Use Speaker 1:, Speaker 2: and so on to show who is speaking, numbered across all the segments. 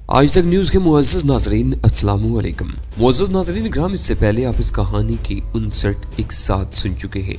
Speaker 1: आज तक न्यूज़ के मुअज़्ज़ज़ नाज़रीन अस्सलाम वालेकुम। मुअज़्ज़ज़ नाज़रीन इकराम, इससे पहले आप इस कहानी की 59 एक साथ सुन चुके हैं।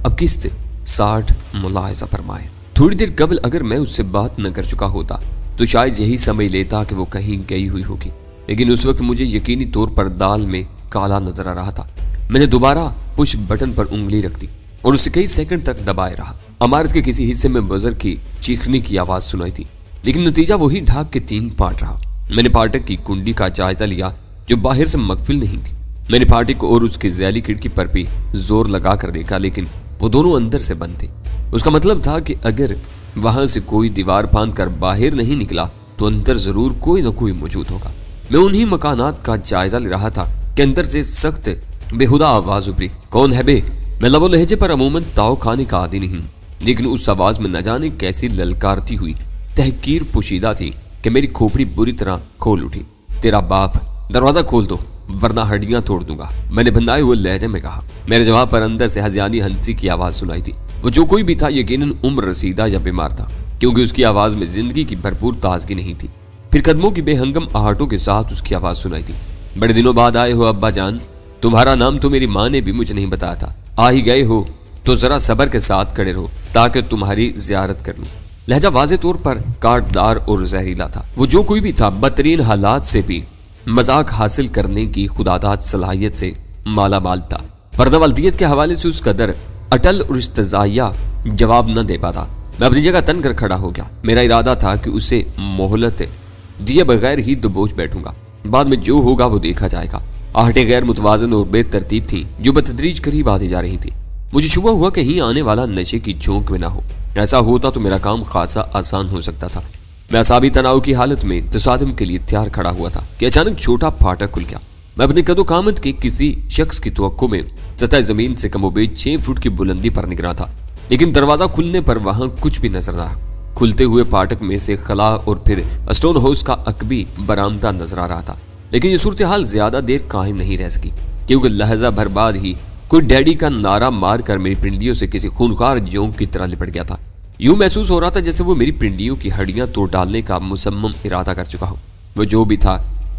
Speaker 1: अब किस्त 60 मुलाहिज़ा फरमाए। थोड़ी देर कबल अगर मैं उससे बात न कर चुका होता तो शायद यही समझ लेता कि वो कहीं गई हुई होगी, लेकिन उस वक्त मुझे यकीनी तौर पर दाल में काला नजर आ रहा था। मैंने दोबारा पुश बटन पर उंगली रख दी और उसे कई सेकंड तक दबाए रहा। इमारत के किसी हिस्से में बजर की चीखने की आवाज सुनाई थी, लेकिन नतीजा वही ढाक के 3 पार्ट रहा। मैंने फाटक की कुंडी का जायजा लिया जो बाहर से मकफिल नहीं थी। मैंने फाटक और उसकी जैली खिड़की पर भी जोर लगा कर देखा, लेकिन वो दोनों अंदर से बंद थे। उसका मतलब था कि अगर वहां से कोई दीवार फांद कर बाहर नहीं निकला तो अंदर जरूर कोई न कोई मौजूद होगा। मैं उन्हीं मकानात का जायजा ले रहा था कि अंदर से सख्त बेहुदा आवाज उभरी। कौन है बे? मैं लबो लहजे पर अमूमन ताव खाने का आदी नहीं, लेकिन उस आवाज में न जाने कैसी ललकारती हुई तहकीर पोशीदा थी कि मेरी खोपड़ी बुरी तरह खोल उठी। तेरा बाप, दरवाजा खोल दो वरना हड्डियां तोड़ दूंगा, मैंने भंदाए हुए लहजे में कहा। मेरे जवाब पर अंदर से हज़ियानी हंसी की आवाज सुनाई थी। वो जो कोई भी था यकीनन उम्र रसीदा या बीमार था, क्योंकि उसकी आवाज में जिंदगी की भरपूर ताजगी नहीं थी। फिर कदमों की बेहंगम आहटों के साथ उसकी आवाज सुनाई थी। बड़े दिनों बाद आए हो अब्बा जान, तुम्हारा नाम तो मेरी माँ ने भी मुझे नहीं बताया था। आ ही गए हो तो जरा सब्र के साथ खड़े रहो ताकि तुम्हारी जियारत कर लूं। लहजा वाज़े तौर पर काटदार और जहरीला था। वो जो कोई भी था बदतरीन हालात से भी मजाक हासिल करने की खुदादाद सलाहियत से माला माल था। पर्दावल्दियत के हवाले से उस कदर अटल और इस्तज़ाइया जवाब न दे पाता। मैं अपनी जगह तन कर खड़ा हो गया। मेरा इरादा था कि उसे मोहलत दिए बगैर ही दबोच बैठूंगा, बाद में जो होगा वो देखा जाएगा। आहटें गैर मुतवाज़न और बेतरतीब थी जो बतदरीज करीब आती जा रही थी। मुझे शुबा हुआ कहीं आने वाला नशे की झोंक में ना हो। ऐसा होता तो मेरा काम खासा आसान हो सकता था। मैं असाबी तनाव की हालत में तसादम के लिए तैयार खड़ा हुआ था कि अचानक छोटा फाटक खुल गया। मैं अपने कदो कामत के किसी शख्स की तवक्को में सतह जमीन से कमोबेश 6 फुट की बुलंदी पर निगरा था, लेकिन दरवाजा खुलने पर वहां कुछ भी नजर न आया। खुलते हुए फाटक में से खला और फिर स्टोन हाउस का अकबी बरामदा नजर आ रहा था, लेकिन ये सूरत हाल ज्यादा देर कायम नहीं रह सकी, क्योंकि लहजा भर बाद ही कोई डैडी का नारा मार कर मेरी पिंडियों से किसी खूनखार जोंक की तरह लिपट गया था। यूं महसूस हो रहा था जैसे वो मेरी पिंडियों की हड्डियां तोड़ डालने का मुसम्मम इरादा कर चुका हो। वो जो भी था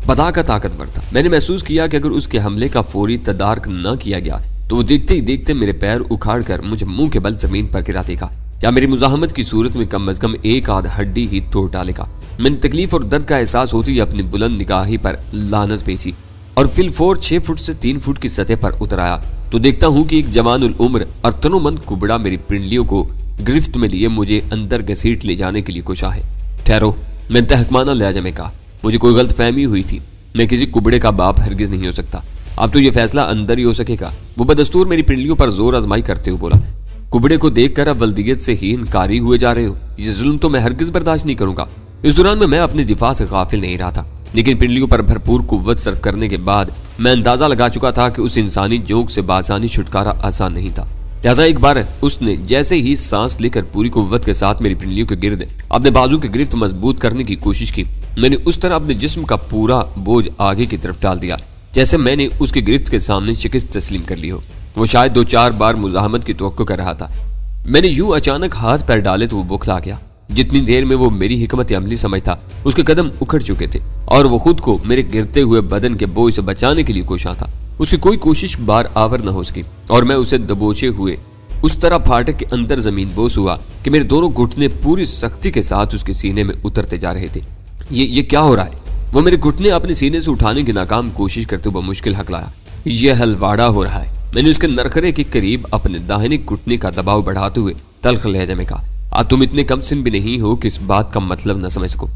Speaker 1: बता का ताकतवर था। मैंने महसूस किया कि अगर उसके हमले का फौरी तदारक न किया गया तो वो देखते ही देखते मेरे पैर उखाड़ कर मुझे मुंह के बल जमीन पर गिरा देगा, या मेरी मुजाहमत की सूरत में कम अज कम एक आध हड्डी ही तोड़ डालेगा। मैंने तकलीफ और दर्द का एहसास होती ही अपनी बुलंद निगाही पर लानत पेशी और फिलफोर 6 फुट से 3 फुट की सतह पर उतर आया तो देखता हूँ कि एक जवानुल उम्र और तनोमंद कुबड़ा मेरी पिंडलियों को गिरफ्त में लिए मुझे अंदर घसीट ले जाने के लिए कोशा है। ठहरो, मैंने तहकमाना लहजे में कहा। मुझे कोई गलत फहमी हुई थी। मैं किसी कुबड़े का बाप हरगिज नहीं हो सकता। अब तो यह फैसला अंदर ही हो सकेगा। वो बदस्तूर मेरी पिंडलियों पर जोर आजमाई करते हुए बोला, कुबड़े को देखकर अब वल्दियत से ही इनकारी हुए जा रहे हो। ये जुल्म तो मैं हरगिज बर्दाश्त नहीं करूंगा। इस दौरान में मैं अपने दिफा से गाफिल नहीं रहा था, लेकिन पिंडलियों पर भरपूर कुव्वत सर्फ करने के बाद मैं अंदाजा लगा चुका था कि उस इंसानी जोंक से बासानी छुटकारा आसान नहीं था। लिहाजा एक बार उसने जैसे ही सांस लेकर पूरी कुव्वत के साथ मेरी पिंडलियों के गिर्द अपने बाजू की गिरफ्त मजबूत करने की कोशिश की। मैंने उस तरह अपने जिस्म का पूरा बोझ आगे की तरफ डाल दिया जैसे मैंने उसकी गिरफ्त के सामने शिकस्त तस्लीम कर ली हो। वो शायद 2-4 बार मुजाहमत की तवक्को कर रहा था। मैंने यूं अचानक हाथ पैर डाले तो वो बुखला गया। जितनी देर में वो मेरी हिकमत अमली समझता, उसके कदम उखड़ चुके थे और वो खुद को मेरे गिरते हुए बदन के बोझ से बचाने के लिए कोशा था। उसकी कोई कोशिश बार आवर न हो सकी और मैं उसे दबोचे हुए उस तरह फाटक के अंदर जमीन बोस हुआ कि मेरे दोनों घुटने पूरी सख्ती के साथ उसके सीने में उतरते जा रहे थे। ये क्या हो रहा है? वो मेरे घुटने अपने सीने से उठाने की नाकाम कोशिश करते हुए मुश्किल हकलाया। यह हलवाड़ा हो रहा है। मैंने उसके नरखरे के करीब अपने दाहिने घुटने का दबाव बढ़ाते हुए तल्ख लहजे में कहा, अब तुम इतने कम सिन भी नहीं हो कि इस बात का मतलब न समझ सको।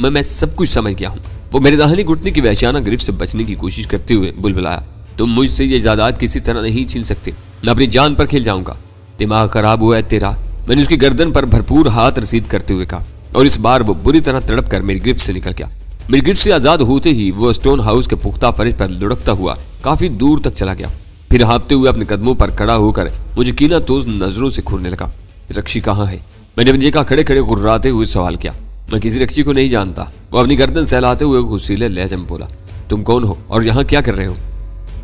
Speaker 1: मैं सब कुछ समझ गया हूँ। वो मेरे दाहिने घुटने की वहशियाना गिरफ्त से बचने की कोशिश करते हुए बुलबुलाया, तुम मुझसे ये जायदाद किसी तरह नहीं छीन सकते। मैं अपनी जान पर खेल जाऊंगा। दिमाग खराब हुआ है तेरा? मैंने उसकी गर्दन पर भरपूर हाथ रसीद करते हुए कहा, और इस बार वो बुरी तरह तड़प कर मेरी गिरफ्त से निकल गया। मेरी गिरफ्त से आजाद होते ही वो स्टोन हाउस के पुख्ता फर्श पर लुढ़कता हुआ काफी दूर तक चला गया। फिर हाँपते हुए अपने कदमों पर खड़ा होकर मुझे कीना तोज नजरों से घूरने लगा। रक्षी कहाँ है? मैंने अपनी जगह खड़े खड़े गुर्राते हुए सवाल किया। मैं किसी रक्षी को नहीं जानता। वो अपनी गर्दन सहलाते हुए गुस्सीले लहजे में बोला, तुम कौन हो और यहाँ क्या कर रहे हो?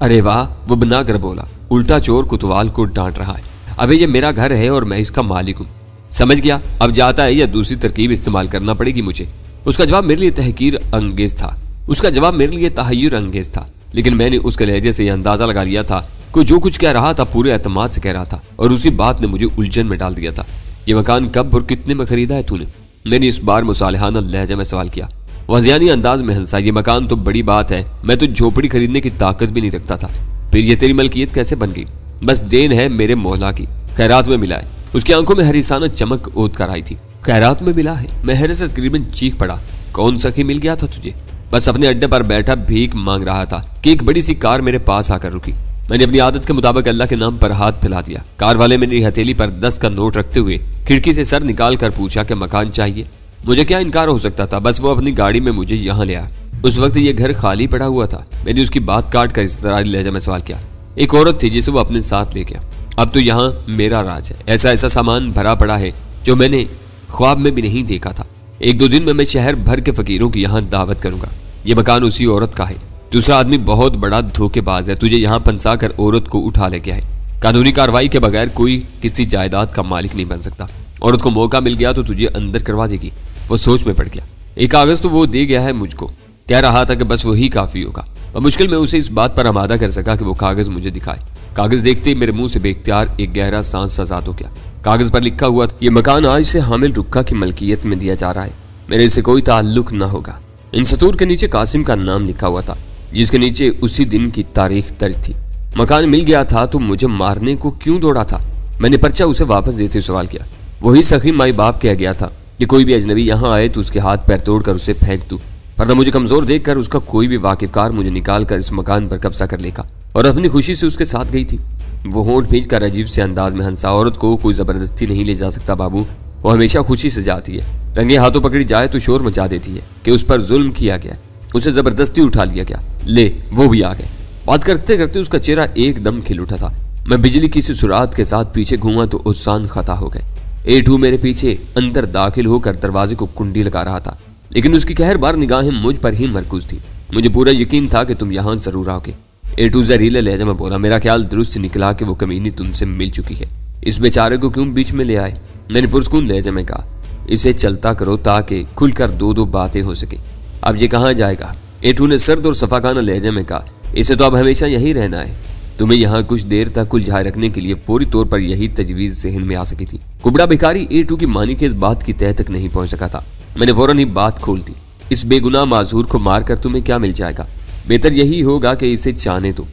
Speaker 1: अरे वाह, वो बना कर बोला, उल्टा चोर कुतवाल को डांट रहा है। अबे ये मेरा घर है और मैं इसका मालिक हूँ। समझ गया, अब जाता है या दूसरी तरकीब इस्तेमाल करना पड़ेगी मुझे। उसका जवाब मेरे लिए तहकीर अंगेज था, उसका जवाब मेरे लिए तहय्युर अंगेज था, लेकिन मैंने उसके लहजे से यह अंदाजा लगा लिया था कि जो कुछ कह रहा था पूरे एतमाद से कह रहा था, और उसी बात ने मुझे उलझन में डाल दिया था। ये मकान कब और कितने में खरीदा है तूने? मैंने इस बार मुसालिहाना लहजे में सवाल किया। वज़ियानी अंदाज में हंसा। ये मकान तो बड़ी बात है, मैं तो झोपड़ी खरीदने की ताकत भी नहीं रखता था, फिर ये तेरी मलकियत कैसे बन गई? बस देन है मेरे मौला की, खैरात में मिला है। उसकी आंखों में हरीसाना चमक ओत कर आई थी। खैरात में मिला है? मैं हैरत से तकरीबन चीख पड़ा। कौन सखी मिल गया था तुझे? बस अपने अड्डे पर बैठा भीख मांग रहा था कि एक बड़ी सी कार मेरे पास आकर रुकी। मैंने अपनी आदत के मुताबिक अल्लाह के नाम पर हाथ फैला दिया। कार वाले मेरी हथेली पर 10 का नोट रखते हुए खिड़की से सर निकाल कर पूछा कि मकान चाहिए। मुझे क्या इनकार हो सकता था, बस वो अपनी गाड़ी में मुझे यहाँ ले आया। उस वक्त ये घर खाली पड़ा हुआ था। मैंने उसकी बात काट कर इस तरह लहजे में सवाल किया। एक औरत थी जिसे वो अपने साथ ले गया। अब तो यहाँ मेरा राज है, ऐसा ऐसा सामान भरा पड़ा है जो मैंने ख्वाब में भी नहीं देखा था। 1-2 दिन में मैं शहर भर के फकीरों की यहाँ दावत करूंगा। ये मकान उसी औरत का है। दूसरा आदमी बहुत बड़ा धोखेबाज है, तुझे यहाँ फंसा कर औरत को उठा ले गया है। कानूनी कार्रवाई के बगैर कोई किसी जायदाद का मालिक नहीं बन सकता। औरत को मौका मिल गया तो तुझे अंदर करवा देगी। वो सोच में पड़ गया। एक कागज तो वो दे गया है मुझको, कह रहा था कि बस वही काफी होगा, पर मुश्किल में उसे इस बात पर आमादा कर सका कि वो कागज मुझे दिखाए। कागज देखते ही मेरे मुंह से बेख्तियार एक गहरा सांस आजाद हो गया। कागज पर लिखा हुआ था, ये मकान आज से हामिल रुक्का की मलकियत में दिया जा रहा है, मेरे से कोई ताल्लुक ना होगा। इन सतूर के नीचे कासिम का नाम लिखा हुआ था, जिसके नीचे उसी दिन की तारीख दर्ज थी। मकान मिल गया था तो मुझे मारने को क्यों दौड़ा था? मैंने पर्चा उसे वापस देते हुए सवाल किया। वही सखी माई बाप कह गया था कि कोई भी अजनबी यहाँ आए तो उसके हाथ पैर तोड़कर उसे फेंक दूं, वरना मुझे कमजोर देखकर उसका कोई भी वाकिफकार मुझे निकाल कर इस मकान पर कब्जा कर लेगा। और अपनी खुशी से उसके साथ गई थी। वो होंठ भींच कर अजीब से अंदाज में हंसा। औरत को कोई जबरदस्ती नहीं ले जा सकता बाबू, वो हमेशा खुशी से जाती है। रंगे हाथों पकड़ी जाए तो शोर मचा देती है कि उस पर जुल्म किया गया, उसे जबरदस्ती उठा लिया गया। ले वो भी आ गए। बात करते करते उसका चेहरा एकदम खिल उठा था। मैं बिजली की सी सुरात के साथ पीछे घूमा तो उसान खता हो गए। एटू मेरे पीछे अंदर दाखिल होकर दरवाजे को कुंडी लगा रहा था, लेकिन उसकी कहरबार निगाहें मुझ पर ही मरकूज थी। मुझे पूरा यकीन था कि तुम यहाँ जरूर आओगे। एटू जहरीले लहजे में बोला। मेरा ख्याल दुरुस्त निकला कि वो कमीनी तुमसे मिल चुकी है। इस बेचारे को क्यों बीच में ले आए? मैंने पुरस्कून लहजे में कहा। इसे चलता करो ताकि खुलकर 2-2 बातें हो सके। अब ये कहाँ जाएगा? एटू ने सर्द और सफाकाना लहजे में कहा। इसे तो अब हमेशा यहीं रहना है। तुम्हें यहाँ कुछ देर तक उलझाए रखने के लिए पूरी तौर पर यही तजवीज जहन में आ सकी थी। कुबड़ा भिखारी एटू की मानी के इस बात की तह तक नहीं पहुंच सका था। मैंने फौरन ही बात खोल दी। इस बेगुनाह माजूर को मारकर तुम्हें क्या मिल जाएगा? बेहतर यही होगा कि इसे जाने दो।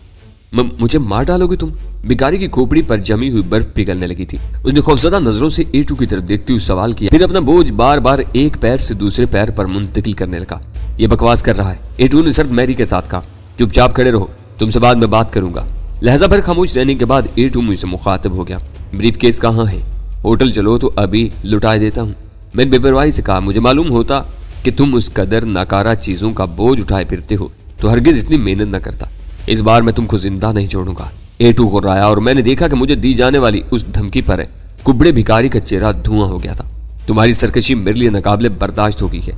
Speaker 1: मुझे मार डालोगे तुम? भिखारी की खोपड़ी पर जमी हुई बर्फ पिघलने लगी थी। उसने खौफजदा नजरों से एटू की तरफ देखते हुए सवाल किया, फिर अपना बोझ बार बार एक पैर से दूसरे पैर पर मुंतकिल करने लगा। ये बकवास कर रहा है, एटू ने सर्द मैरी के साथ कहा। चुपचाप खड़े रहो, तुमसे बाद में बात करूंगा। लहजा भर खामोश रहने के बाद एटू मुझसे मुखातिब हो गया। ब्रीफ केस कहाँ है? होटल चलो तो अभी लुटा देता हूँ। मैंने बेपरवाही से कहा। मुझे मालूम होता कि तुम उस कदर नाकारा चीजों का बोझ उठाए फिरते हो तो हरगिज इतनी मेहनत न करता। इस बार मैं तुमको जिंदा नहीं छोड़ूंगा। एटू घुर्राया और मैंने देखा कि मुझे दी जाने वाली उस धमकी पर कुबड़े भिखारी का चेहरा धुआं हो गया था। तुम्हारी सरकशी मेरे लिए नाकाबिले बर्दाश्त हो गई है।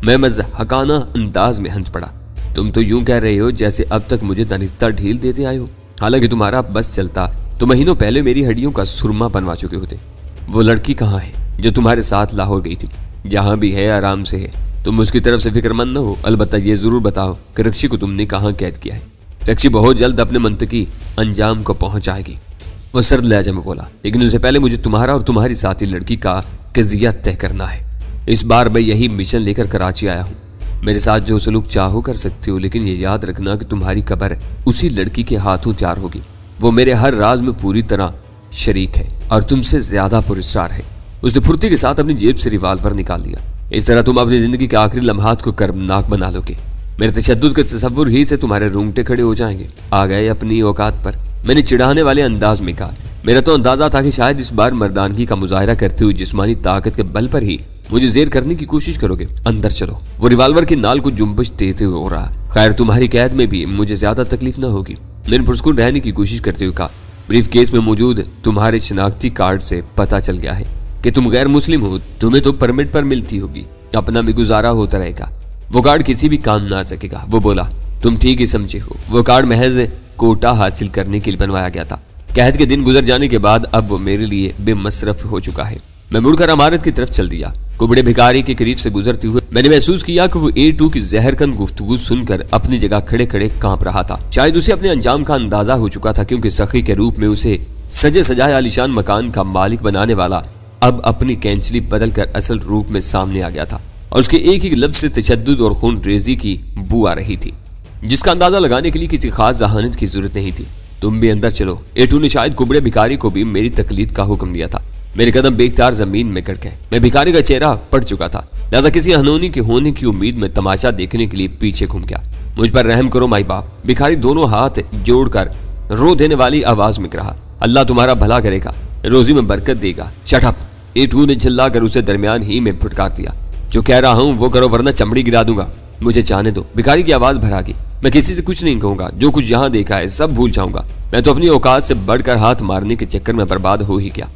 Speaker 1: मैं मज़हकाना अंदाज में हंस पड़ा। तुम तो यूं कह रहे हो जैसे अब तक मुझे दानिस्ता ढील देते आए हो। हालांकि तुम्हारा बस चलता तो महीनों पहले मेरी हड्डियों का सुरमा बनवा चुके होते। वो लड़की कहाँ है जो तुम्हारे साथ लाहौर गई थी? जहाँ भी है आराम से है, तुम उसकी तरफ से फिक्रमंद न हो। अलबत्ता ये जरूर बताओ कि रक्षी को तुमने कहाँ कैद किया है। रक्षी बहुत जल्द अपने मंतकी अंजाम को पहुंच आएगी, वो सर्द लहजे में बोला। लेकिन उससे पहले मुझे तुम्हारा और तुम्हारी साथी लड़की का कज़िया तय करना है। इस बार मैं यही मिशन लेकर कराची आया हूँ। मेरे साथ जो सलूक चाहो कर सकते हो, लेकिन ये याद रखना कि तुम्हारी कब्र उसी लड़की के हाथों तैयार होगी। वो मेरे हर राज में पूरी तरह शरीक है और तुमसे ज्यादा पुरस्कार है। उसने फुर्ती के साथ अपनी जेब से रिवाल्वर निकाल लिया। इस तरह तुम अपनी जिंदगी के आखिरी लम्हात को कर्मनाक बना लोगे। मेरे तशद्दुद के तसव्वुर ही से तुम्हारे रोंगटे खड़े हो जाएंगे। आ गए अपनी औकात पर, मैंने चिढ़ाने वाले अंदाज में कहा। मेरा तो अंदाजा था कि शायद इस बार मर्दानगी का मुजाहरा करते हुए जिस्मानी ताकत के बल पर ही मुझे जेर करने की कोशिश करोगे। अंदर चलो। वो रिवाल्वर की नाल को जुम्बश देते हुए हो रहा। खैर तुम्हारी कैद में भी मुझे ज्यादा तकलीफ न होगी। मैंने पुरस्कुन रहने की कोशिश करते हुए कहा। ब्रीफ केस में मौजूद तुम्हारे शनाख्ती कार्ड से पता चल गया है कि तुम गैर मुस्लिम हो। तुम्हें तो परमिट पर मिलती होगी, अपना भी गुजारा होता रहेगा। वो कार्ड किसी भी काम ना आ सकेगा। वो बोला। तुम ठीक ही समझे हो। वो कार्ड महज कोटा हासिल करने के लिए बनवाया गया था। कैद के दिन गुजर जाने के बाद अब वो मेरे लिए बेमसरफ हो चुका है। मैं मुड़कर इमारत की तरफ चल दिया। कुबड़े भिखारी के करीब से गुजरते हुए मैंने महसूस किया कि वो A2 की जहरकंद गुफ्तगू सुनकर अपनी जगह खड़े खड़े कांप रहा था। शायद उसे अपने अंजाम का अंदाजा हो चुका था, क्योंकि सखी के रूप में उसे सजे सजाए आलीशान मकान का मालिक बनाने वाला अब अपनी कैंचली बदलकर असल रूप में सामने आ गया था और उसके एक ही लफ्ज से तशद्दुद और खून रेजी की बू आ रही थी, जिसका अंदाजा लगाने के लिए किसी खास जहानत की जरूरत नहीं थी। तुम भी अंदर चलो। A2 ने शायद कुबड़े भिखारी को भी मेरी तकलीद का हुक्म दिया था। मेरे कदम बेख्तियार जमीन में गड़ गए। मैं भिखारी का चेहरा पड़ चुका था, लिहाजा किसी अनहोनी के होने की उम्मीद में तमाशा देखने के लिए पीछे घूम गया। मुझ पर रहम करो माई बाप। भिखारी दोनों हाथ जोड़कर रो देने वाली आवाज में कहा, अल्लाह तुम्हारा भला करेगा, रोजी में बरकत देगा। Shut up. A2 ने चिल्लाकर उसे दरमियान ही में फुटकार दिया, जो कह रहा हूं वो करो वरना चमड़ी गिरा दूंगा। मुझे जाने दो। भिखारी की आवाज भर आ गई। मैं किसी से कुछ नहीं कहूंगा, जो कुछ यहाँ देखा है सब भूल जाऊंगा। मैं तो अपनी औकात से बढ़कर हाथ मारने के चक्कर में बर्बाद हो ही गया।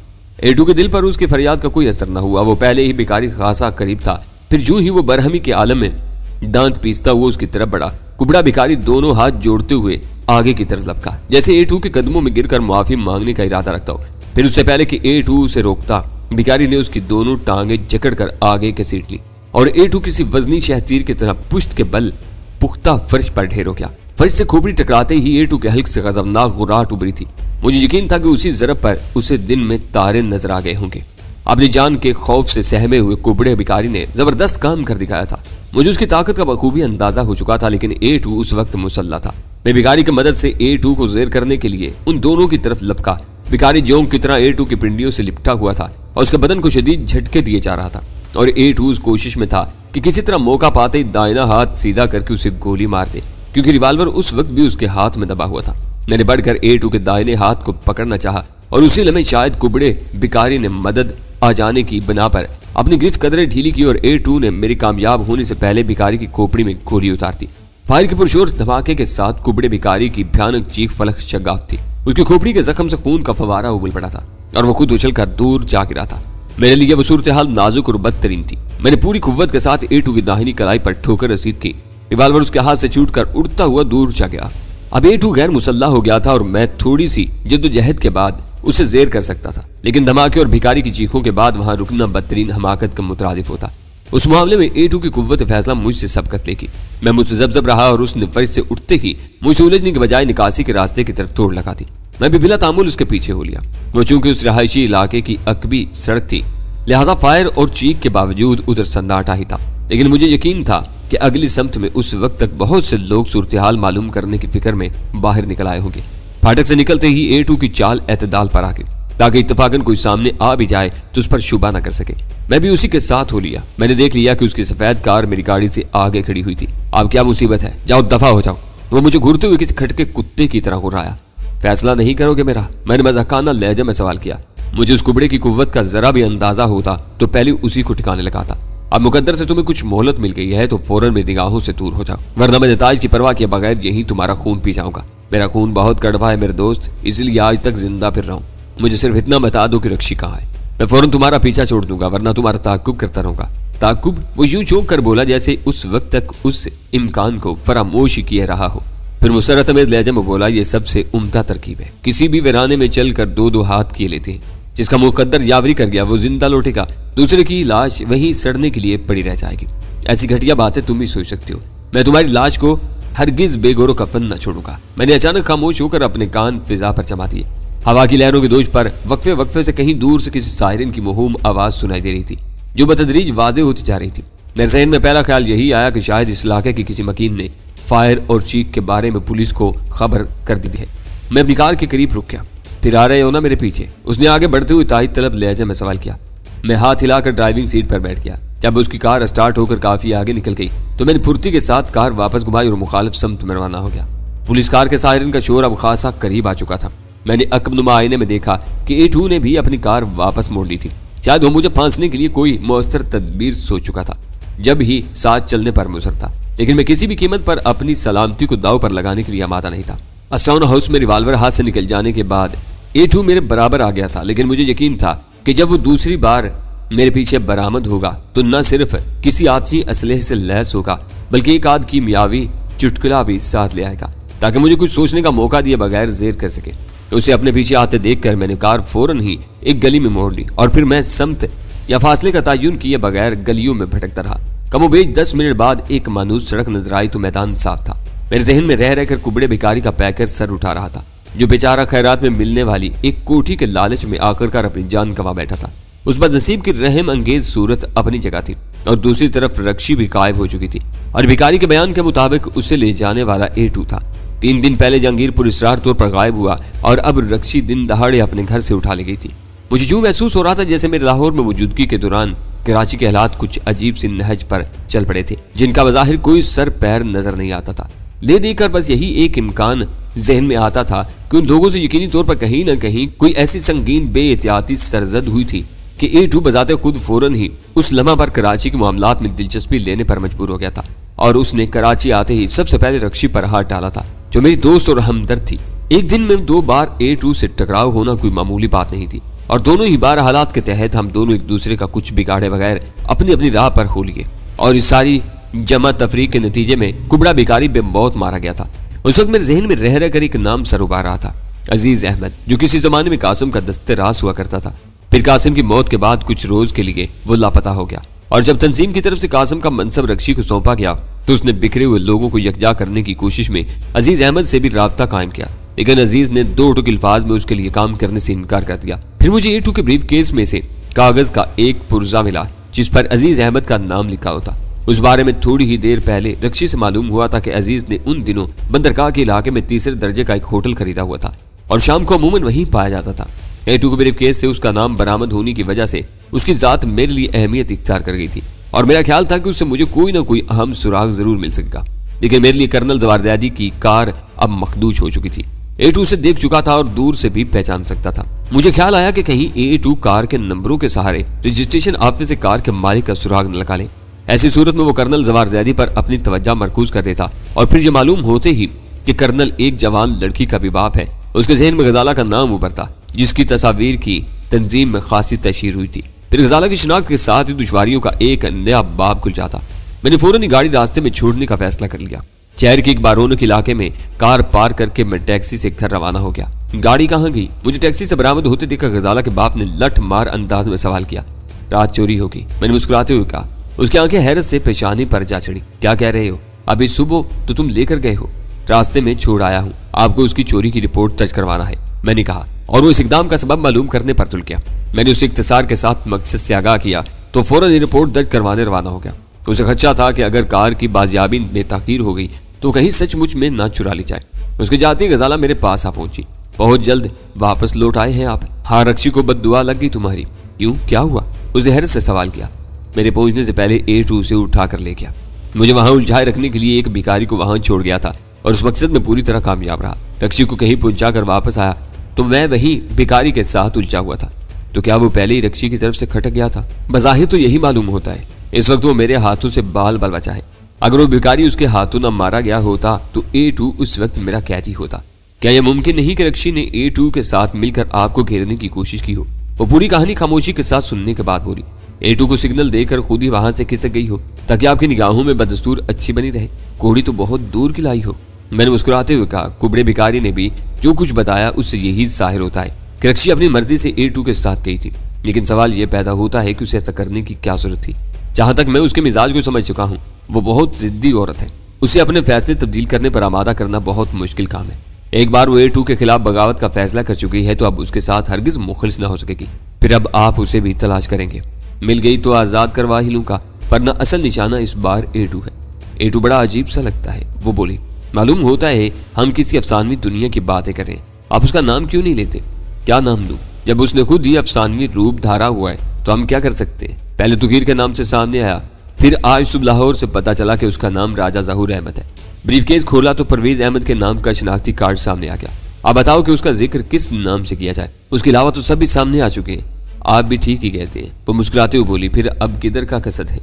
Speaker 1: A2 के दिल पर उसकी फरियाद का कोई असर न हुआ। वो पहले ही भिखारी खासा करीब था, फिर यूं ही वो बरहमी के आलम में दांत पीसता हुआ उसकी तरफ बढ़ा। कुबड़ा भिखारी दोनों हाथ जोड़ते हुए आगे की तरफ लपका, जैसे A2 के कदमों में गिरकर माफी मांगने का इरादा रखता हो। फिर उससे पहले कि A2 उसे रोकता, भिखारी ने उसकी दोनों टांगे जकड़कर आगे घसीट ली और A2 किसी वजनी शहतीर की तरह पुश्त के बल पुख्ता फर्श पर ढेर हो गया। फर्श से खोपड़ी टकराते ही A2 के हल्क से गजबनाक गुर्राहट उभरी थी। मुझे यकीन था कि उसी ज़रब पर उसे दिन में तारे नजर आ गए होंगे। अपनी जान के खौफ से सहमे हुए कुबड़े भिखारी ने जबरदस्त काम कर दिखाया था। मुझे उसकी ताकत का बखूबी अंदाजा हो चुका था, लेकिन A2 उस वक्त मुसल्ला था। मैं भिखारी की मदद से A2 को जेर करने के लिए उन दोनों की तरफ लपका। भिखारी जोंक की तरह A2 की पिंडियों से लिपटा हुआ था और उसके बदन को शदीद झटके दिए जा रहा था और A2 उस कोशिश में था कि किसी तरह मौका पाते ही दाहिना हाथ सीधा करके उसे गोली मार दे, क्योंकि रिवाल्वर उस वक्त भी उसके हाथ में दबा हुआ था। मैंने बढ़कर A2 के दाहिने हाथ को पकड़ना चाहा और उसी लम्हे शायद कुबड़े भिखारी ने मदद आ जाने की बना पर अपनी गिरफ्त कदरे ढीली की और A2 ने मेरी कामयाब होने से पहले भिखारी की खोपड़ी में गोली उतार दी। फायर के पुरशोर धमाके के साथ कुबड़े भिखारी की भयानक चीख फलक शगाफ थी। उसकी खोपड़ी के जख्म से खून का फवारा उबल पड़ा था और वो खुद उछलकर दूर जा गिरा था। मेरे लिए वो सूरत हाल नाजुक और बदतरीन थी। मैंने पूरी कुव्वत के साथ A2 की दाहिनी कलाई पर ठोकर रसीद की। रिवाल्वर उसके हाथ से छूटकर उड़ता हुआ दूर जा गया। अब A2 गैर मुसल्ला हो गया था और मैं थोड़ी सी जद्दोजहद के बाद उसे जेर कर सकता था, लेकिन धमाके और भिखारी की चीखों के बाद वहां रुकना बदतरीन हमाकत का मुतरादिफ होता। उस मामले में A2 की कुव्वत फैसला मुझसे सबकत लेगी। मैं मुतजब्जब रहा और उसने फर्श से उठते ही मुझे उलझने के बजाय निकासी के रास्ते की तरफ तोड़ लगा दी। मैं भी बिला तामुल उसके पीछे हो लिया। वो चूंकि उस रहायशी इलाके की अकबी सड़क थी, लिहाजा फायर और चीख के बावजूद उधर सन्नाटा ही था, लेकिन मुझे यकीन था कि अगली समत में उस वक्त तक बहुत से लोग सूरत हाल मालूम करने की फिक्र में बाहर निकल आए होंगे। फाटक से निकलते ही A2 की चाल एतदाल पर आ गई, ताकि इत्तफाकन कोई सामने आ भी जाए तो उस पर शुबा न कर सके। मैं भी उसी के साथ हो लिया। मैंने देख लिया कि उसकी सफेद कार मेरी गाड़ी से आगे खड़ी हुई थी। अब क्या मुसीबत है, जाओ दफा हो जाओ। वो मुझे घूरते हुए किसी खटके कुत्ते की तरह घुराया। फैसला नहीं करोगे मेरा? मैंने मजाकाना लहजे में सवाल किया। मुझे उस कुबड़े की कुव्वत का जरा भी अंदाजा होता तो पहले उसी को ठिकाने लगाता। अब मुकद्दर से तुम्हें कुछ मोहलत मिल गई है तो फौरन मेरी निगाहों से दूर हो जाओ, वरना मैं नताज की परवाह किए बगैर यही तुम्हारा खून पी जाऊंगा। मेरा खून बहुत कड़वा है मेरे दोस्त, इसलिए आज तक जिंदा फिर रहा हूँ। मुझे सिर्फ इतना बता दो कि रक्षी कहाँ है, मैं फौरन तुम्हारा पीछा छोड़ दूंगा, वरना तुम्हारा ताकुब करता रहूंगा। ताकुब? वो यूं चौंक कर बोला जैसे उस वक्त तक उस इम्कान को फरामोश किए रहा हो। फिर मुसरत में लहजे में बोला, ये सबसे उम्दा तरकीब है। किसी भी वीराने में चलकर दो दो हाथ किए लेते हैं। जिसका मुकद्दर यावरी कर गया वो जिंदा लौटेगा, दूसरे की लाश वहीं सड़ने के लिए पड़ी रह जाएगी। ऐसी घटिया बातें तुम भी सोच सकते हो। मैं तुम्हारी लाश को हरगिज बेगोरो कफन न छोड़ूंगा। मैंने अचानक खामोश होकर अपने कान फिजा पर जमा दिए। हवा की लहरों के दोष पर वक्फे वक्फे से कहीं दूर से किसी सायरन की मुहूम आवाज सुनाई दे रही थी, जो बतदरीज वाजे होती जा रही थी। मेरे जहन में पहला ख्याल यही आया कि शायद इस इलाके के किसी मकीन ने फायर और चीख के बारे में पुलिस को खबर कर दी है। मैं अपनी कार के करीब रुक गया। फिर आ रहे हो ना मेरे पीछे? उसने आगे बढ़ते हुए ताईद तलब लहजे में सवाल किया। मैं हाथ हिलाकर ड्राइविंग सीट पर बैठ गया। जब उसकी कार स्टार्ट होकर काफी आगे निकल गई तो मैंने फुर्ती के साथ कार वापस घुमाई और मुखालिफ समत में रवाना हो गया। पुलिस कार के सायरन का शोर अब खासा करीब आ चुका था। मैंने अकबनुमा आईने में देखा कि A2 ने भी अपनी कार वापस मोड़ ली थी। शायद वो मुझे फांसने के लिए कोई मौसर तदबीर सोच चुका था, जब ही साथ चलने पर मुसर था। लेकिन मैं किसी भी कीमत पर अपनी सलामती को दाव पर लगाने के लिए आमादा नहीं था। अस्टाउन हाउस में रिवाल्वर हाथ से निकल जाने के बाद A2 मेरे बराबर आ गया था, लेकिन मुझे यकीन था कि जब वो दूसरी बार मेरे पीछे बरामद होगा तो न सिर्फ किसी आती असलहे से लैस होगा, बल्कि एक आध कीमियावी चुटकुला भी साथ ले आएगा, ताकि मुझे कुछ सोचने का मौका दिए बगैर जेर कर सके। उसे अपने पीछे आते देखकर मैंने कार फौरन ही एक गली में मोड़ ली और फिर मैं समत या फासले का तयन किए बगैर गलियों में भटकता रहा। कमोबेश 10 मिनट बाद एक मानूस सड़क नजर आई तो मैदान साफ था। मेरे जहन में रह रहकर कुबड़े भिखारी का पैकर सर उठा रहा था, जो बेचारा खैरात में मिलने वाली एक कोठी के लालच में आखिरकार अपनी जान गंवा बैठा था। उस बदनसीब की रहम अंगेज सूरत अपनी जगह थी और दूसरी तरफ रक्षी भी गायब हो चुकी थी और भिखारी के बयान के मुताबिक उसे ले जाने वाला A2 था। 3 दिन पहले जहांगीर पुरस्कार तौर पर गायब हुआ और अब रक्षी दिन दहाड़े अपने घर से उठा ली गई थी। मुझे यूं महसूस हो रहा था जैसे मेरे लाहौर में मौजूदगी के दौरान कराची के हालात कुछ अजीब सी नहज पर चल पड़े थे, जिनका बज़ाहिर कोई सर पैर नजर नहीं आता था। ले देकर बस यही एक इम्कान जहन में आता था कि उन लोगों से यकीनी तौर पर कहीं न कहीं कोई ऐसी संगीन बेएहतियाती सरजद हुई थी कि A2 बजाते खुद फौरन ही उस लम्हा पर कराची के मामलात में दिलचस्पी लेने पर मजबूर हो गया था और उसने कराची आते ही सबसे पहले रक्षी पर हाथ डाला था, जो मेरी दोस्त और हमदर्द थी। एक दिन में 2 बार A2 से टकराव होना कोई मामूली बात नहीं थी और दोनों ही बार हालात के तहत हम दोनों एक दूसरे का कुछ बिगाड़े बगैर अपनी अपनी राह पर हो लिए और इस सारी जमा तफरीक के नतीजे में कुबड़ा भिखारी बेमौत मारा गया था। उस वक्त मेरे जहन में रह रहकर एक नाम सर उबार रहा था, अजीज अहमद, जो किसी जमाने में कासिम का दस्ते रास हुआ करता था। फिर कासिम की मौत के बाद कुछ रोज के लिए वो लापता हो गया और जब तंजीम की तरफ से कासिम का मनसब रक्षी को सौंपा गया तो उसने बिखरे हुए लोगों को यकजा करने की कोशिश में अजीज अहमद से भी राब्ता कायम किया, लेकिन अजीज ने 2 टुक अल्फाज में उसके लिए काम करने से इनकार कर दिया। फिर मुझे A2 के ब्रीफ केस में से कागज का एक पुर्जा मिला जिस पर अजीज अहमद का नाम लिखा होता। उस बारे में थोड़ी ही देर पहले रक्षी से मालूम हुआ था कि अजीज ने उन दिनों बंदरगाह के इलाके में 3रे दर्जे का एक होटल खरीदा हुआ था और शाम को अमूमन वहीं पाया जाता था। A2 के ब्रीफ केस से उसका नाम बरामद होने की वजह से उसकी जात मेरे लिए अहमियत इख्तियार कर गई थी और मेरा ख्याल था कि उससे मुझे कोई ना कोई अहम सुराग जरूर मिल सकेगा, लेकिन मेरे लिए कर्नल जवारज़ैदी की कार अब मखदूज हो चुकी थी। A2 से देख चुका था और दूर से भी पहचान सकता था। मुझे ख्याल आया कि कहीं A2 कार के नंबरों के सहारे रजिस्ट्रेशन ऑफिस से कार के मालिक का सुराग न लगा ले। ऐसी सूरत में वो कर्नल जवारज़ैदी पर अपनी तवज्जो मरकूज कर देता और फिर ये मालूम होते ही कि कर्नल एक जवान लड़की का भी बाप है, उसके जहन में गजाला का नाम उभरता जिसकी तस्वीर की तंजीम में खासी तशहीर हुई थी। फिर गजाला की शिनाख्त के साथ ही दुश्वारियों का एक नया बाब खुल जाता। मैंने फौरन ही गाड़ी रास्ते में छोड़ने का फैसला कर लिया। शहर के एक बारोनक इलाके में कार पार करके मैं टैक्सी से घर रवाना हो गया। गाड़ी कहाँ गई? मुझे टैक्सी से बरामद होते देखा गजाला के बाप ने लठ मार अंदाज में सवाल किया। रात चोरी होगी, मैंने मुस्कुराते हुए कहा। उसकी आंखें हैरत से पेशानी पर जा चढ़ी। क्या कह रहे हो? अभी सुबह तो तुम लेकर गए हो, रास्ते में छोड़ आया हूँ, आपको उसकी चोरी की रिपोर्ट दर्ज करवाना है, मैंने कहा और वो इस इकदाम का सबब मालूम करने पर तुल गया। मैंने उसे इख्तिसार के साथ मकसद से आगाह किया तो फौरन ये रिपोर्ट दर्ज करवाने रवाना हो गया। उसे खदशा था कि अगर कार की बाजियाबी में ताखीर हो गई तो कहीं सचमुच में ना चुरा ली जाए। उसके जाते ही गजाला मेरे पास आ पहुंची। बहुत जल्द वापस लौट आए हैं आप? हाँ, रक्षी को बद्दुआ लग गई तुम्हारी। क्यों, क्या हुआ? उसने हैरत से सवाल किया। मेरे पहुंचने से पहले A2 से उठा कर ले गया। मुझे वहां उलझाए रखने के लिए एक भिखारी को वहां छोड़ गया था और उस मकसद में पूरी तरह कामयाब रहा। रक्षी को कहीं पहुंचा कर वापस आया तो मैं वही भिखारी के साथ उलझा हुआ था। तो क्या वो पहले ही रक्षी की तरफ से खटक गया था? बज़ाहिर तो यही मालूम होता है। इस वक्त वो मेरे हाथों से बाल बाल बचा है। अगर वो भिखारी उसके हाथों न मारा गया होता तो A2 उस वक्त मेरा कैदी होता। क्या यह मुमकिन नहीं कि रक्षी ने A2 के साथ मिलकर आपको घेरने की कोशिश की हो? वो पूरी कहानी खामोशी के साथ सुनने के बाद बोली। A2 को सिग्नल देकर खुद ही वहां से खिसक गई हो ताकि आपकी निगाहों में बदस्तूर अच्छी बनी रहे। कोड़ी तो बहुत दूर की लाई हो, मैंने मुस्कुराते हुए कहा। कुबड़े भिखारी ने भी जो कुछ बताया उससे यही जाहिर होता है कि रक्षी अपनी मर्जी से A2 के साथ गई थी, लेकिन सवाल यह पैदा होता है कि उसे ऐसा करने की क्या जरूरत थी। जहां तक मैं उसके मिजाज को समझ चुका हूँ, वो बहुत जिद्दी औरत है। उसे अपने फैसले तब्दील करने पर आमादा करना बहुत मुश्किल काम है। एक बार वो A2 के खिलाफ बगावत का फैसला कर चुकी है तो अब उसके साथ हरगिज मुखलिस न हो सकेगी। फिर अब आप उसे भी तलाश करेंगे। मिल गई तो आज़ाद करवा ही लूँगा, वरना असल निशाना इस बार A2 है। A2 बड़ा अजीब सा लगता है, वो बोली। मालूम होता है हम किसी अफसानवी दुनिया की बातें करें, आप उसका नाम क्यों नहीं लेते? क्या नाम लूं? जब उसने खुद ही अफसानवी रूप धारा हुआ है तो हम क्या कर सकते हैं? पहले तुकीर के नाम से सामने आया, फिर आज सुबह लाहौर से पता चला कि उसका नाम राजा ज़हूर अहमद है। ब्रीफकेस खोला तो परवेज अहमद के नाम का शनाख्ती कार्ड सामने आ गया। अब बताओ कि उसका जिक्र किस नाम से किया जाए? उसके अलावा तो सभी सामने आ चुके हैं। आप भी ठीक ही कहते हैं, वो मुस्कुराते हुए बोली। फिर अब किधर का कसद है?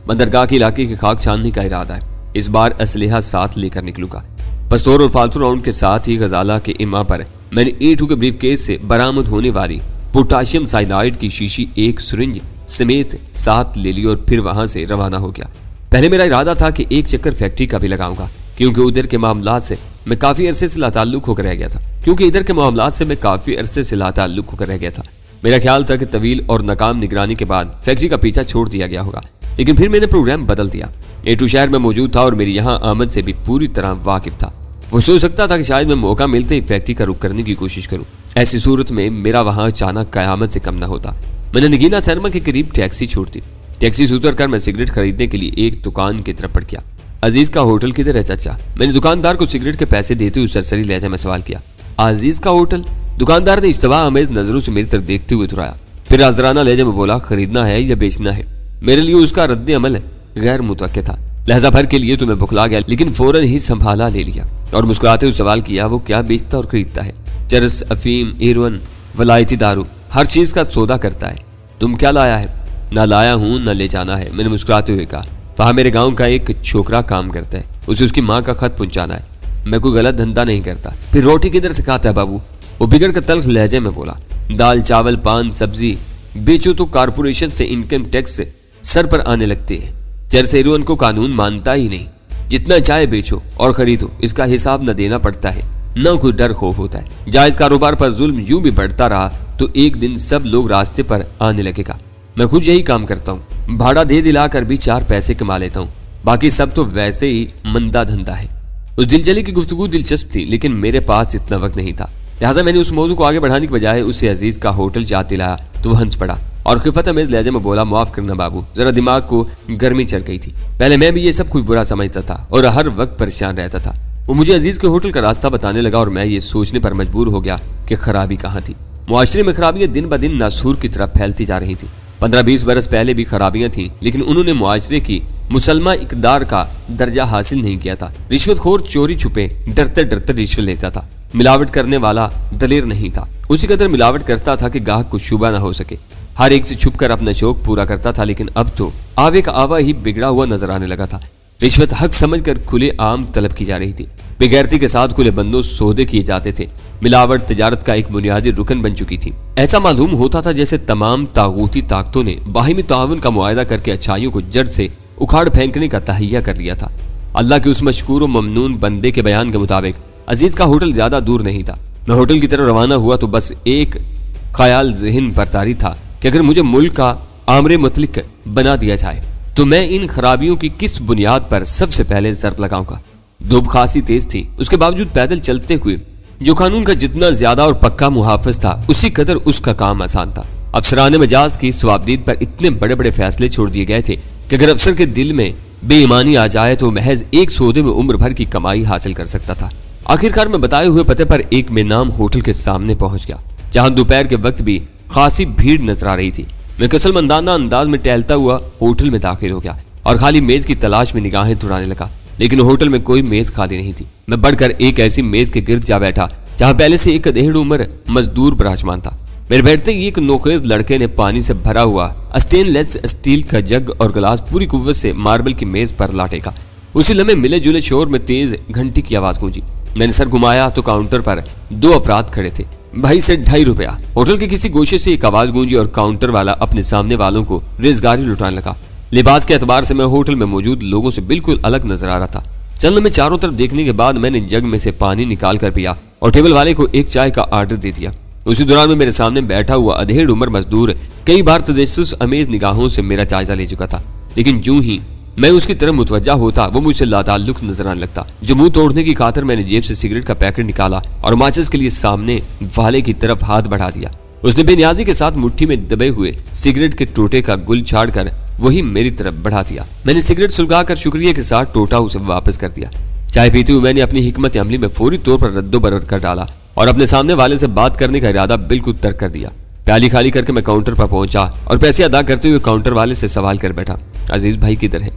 Speaker 1: बंदरगाह के इलाके की खाक छानने का इरादा है। इस बार असलहा साथ लेकर निकलूंगा। पस्तौर और फालतू राउंड के साथ ही गजाला के इमा पर मैंने A2 के ब्रीफकेस से बरामद होने वाली पोटाशियम साइनाइड की शीशी एक सिरिंज समेत साथ ले ली और फिर वहां से रवाना हो गया। पहले मेरा इरादा था कि एक चक्कर फैक्ट्री का भी लगाऊंगा, क्योंकि उधर के मामलात से मैं काफ़ी अरसे से लाताल्लुक होकर रह गया था मेरा ख्याल था कि तवील और नाकाम निगरानी के बाद फैक्ट्री का पीछा छोड़ दिया गया होगा, लेकिन फिर मैंने प्रोग्राम बदल दिया। A2 शहर में मौजूद था और मेरी यहाँ आमद से भी पूरी तरह वाकिफ था। वो सोच सकता था कि शायद मैं मौका मिलते ही फैक्ट्री का रुख करने की कोशिश करूं। ऐसी सूरत में मेरा वहां अचानक कयामत से कम न होता। मैंने नगीना सिनेमा के करीब टैक्सी छोड़ दी। टैक्सी से उतरकर मैं सिगरेट खरीदने के लिए एक दुकान की तरफ बढ़ गया। अजीज का होटल किधर है चाचा? मैंने दुकानदार को सिगरेट के पैसे देते हुए सरसरी लहजे में सवाल किया। अजीज का होटल? दुकानदार ने इज्तबा अमेज नजरों से मेरी तरफ देखते हुए दुहराया, फिर राजदराना लहजे में बोला, खरीदना है या बेचना है? मेरे लिए उसका रद्द अमल गैर मुतवक्किल था। लहजा भर के लिए तो मैं बुखला गया, लेकिन फौरन ही संभाला ले लिया और मुस्कुराते हुए सवाल किया, वो क्या बेचता और खरीदता है? चरस, अफीम, हेरोइन, वलायती दारू, हर चीज का सौदा करता है। तुम क्या लाया है? ना लाया हूँ न ले जाना है, मैंने मुस्कुराते हुए कहा। वहाँ मेरे गांव का एक छोकरा काम करता है, उसे उसकी माँ का खत पहुंचाना है। मैं कोई गलत धंधा नहीं करता। फिर रोटी किधर से खाता है बाबू? वो बिगड़ कर तल्ख लहजे में बोला, दाल, चावल, पान, सब्जी बेचो तो कारपोरेशन से इनकम टैक्स सर पर आने लगते हैं। चरस, हेरोइन को कानून मानता ही नहीं। जितना चाहे बेचो और खरीदो, इसका हिसाब न देना पड़ता है, न कोई डर खौफ होता है। जायज कारोबार पर जुल्म यूं भी बढ़ता रहा तो एक दिन सब लोग रास्ते पर आने लगेगा। मैं खुद यही काम करता हूँ, भाड़ा दे दिलाकर भी 4 पैसे कमा लेता हूँ, बाकी सब तो वैसे ही मंदा धंधा है। उस दिलचली की गुफ्तगू दिलचस्प थी, लेकिन मेरे पास इतना वक्त नहीं था, लिहाजा मैंने उस मौजू को आगे बढ़ाने के बजाय उससे अजीज का होटल याद दिलाया तो वह हंस पड़ा और खिफत अमेज लहजे में बोला, माफ करना बाबू, जरा दिमाग को गर्मी चढ़ गई थी। पहले मैं भी ये सब कुछ बुरा समझता था और हर वक्त परेशान रहता था। वो मुझे अजीज के होटल का रास्ता बताने लगा और मैं ये सोचने पर मजबूर हो गया कि खराबी कहाँ थी। मुआशरे में खराबियां दिन ब दिन नासूर की तरफ फैलती जा रही थी। 15-20 बरस पहले भी खराबियां थीं, लेकिन उन्होंने मुआशरे की मुसलमा इकदार का दर्जा हासिल नहीं किया था। रिश्वतखोर चोरी छुपे डरते डरते रिश्वत लेता था। मिलावट करने वाला दलेर नहीं था, उसी कदर मिलावट करता था कि गाहक को शुबा न हो सके। हर एक से छुपकर अपना शौक पूरा करता था, लेकिन अब तो आवे का आवा ही बिगड़ा हुआ नजर आने लगा था। रिश्वत हक समझकर खुले आम तलब की जा रही थी। बेगैरती के साथ खुले बंदों सौदे किए जाते थे। मिलावट तिजारत का एक बुनियादी रुकन बन चुकी थी। ऐसा मालूम होता था जैसे तमाम तागूती ताकतों ने बाहिमी ताउन का मुआहदा करके अच्छाइयों को जड़ से उखाड़ फेंकने का तहैया कर लिया था। अल्लाह के उस मशकूर व ममनून बंदे के बयान के मुताबिक अजीज का होटल ज्यादा दूर नहीं था। मैं होटल की तरफ रवाना हुआ तो बस एक ख्याल ज़हन पर तारी था कि अगर मुझे मुल्क का आमरे मुतलिक बना दिया जाए तो मैं इन खराबियों की किस बुनियाद पर सबसे पहले ज़रब लगाऊंगा। धूप खासी तेज थी, उसके बावजूद पैदल चलते हुए जो कानून का जितना ज्यादा और पक्का मुहाफिज था उसी कदर उसका काम आसान था। अफसराने मजाज की सवाबदीद पर इतने बड़े बड़े फैसले छोड़ दिए गए थे कि अगर अफसर के दिल में बेईमानी आ जाए तो महज एक सौदे में उम्र भर की कमाई हासिल कर सकता था। आखिरकार मैं बताए हुए पते पर एक बेनाम होटल के सामने पहुंच गया, जहां दोपहर के वक्त भी खासी भीड़ नजर आ रही थी। मैं कसलमंदाना अंदाज में टहलता हुआ होटल में दाखिल हो गया और खाली मेज की तलाश में निगाहें दौड़ाने लगा, लेकिन होटल में कोई मेज खाली नहीं थी। मैं बढ़कर एक ऐसी मेज के गिर्द जा बैठा जहां पहले से एक अधेड़ उम्र मजदूर विराजमान था। मेरे बैठते ही एक नोखेज लड़के ने पानी से भरा हुआ स्टेनलेस स्टील का जग और गिलास पूरी कुव्वत से मार्बल की मेज पर लाटेगा। उसी लम्हे मिले जुले शोर में तेज घंटी की आवाज गूंजी। मैंने सर घुमाया तो काउंटर पर 2 अफराद खड़े थे। भाई से 2.5 रुपया। होटल के किसी गोशे से एक आवाज गूंजी और काउंटर वाला अपने सामने वालों को रेजगारी लुटाने लगा। लिबास के एतबार से मैं होटल में मौजूद लोगों से बिल्कुल अलग नजर आ रहा था। चल में चारों तरफ देखने के बाद मैंने जग में से पानी निकाल कर पिया और टेबल वाले को एक चाय का आर्डर दे दिया। उसी दौरान में मेरे सामने बैठा हुआ अधेड़ उम्र मजदूर कई बार तजस्सुस अमेज निगाहों से मेरा जायजा ले चुका था, लेकिन यूं ही मैं उसकी तरफ मुतवज्जा होता वो मुझसे लाताल्लुक नजर आने लगता। जो मुंह तोड़ने की खातिर मैंने जेब से सिगरेट का पैकेट निकाला और माचिस के लिए सामने वाले की तरफ हाथ बढ़ा दिया। उसने बेनियाजी के साथ मुट्ठी में दबे हुए सिगरेट के टोटे का गुल छाड़ कर वही मेरी तरफ बढ़ा दिया। मैंने सिगरेट सुलगाकर शुक्रिया के साथ टोटा उसे वापस कर दिया। चाय पीते हुए मैंने अपनी हिकमत अमली में फौरी तौर पर रद्दोबरद कर डाला और अपने सामने वाले से बात करने का इरादा बिल्कुल तर्क कर दिया। प्याली खाली करके मैं काउंटर पर पहुंचा और पैसे अदा करते हुए काउंटर वाले से सवाल कर बैठा, अजीज भाई किधर है?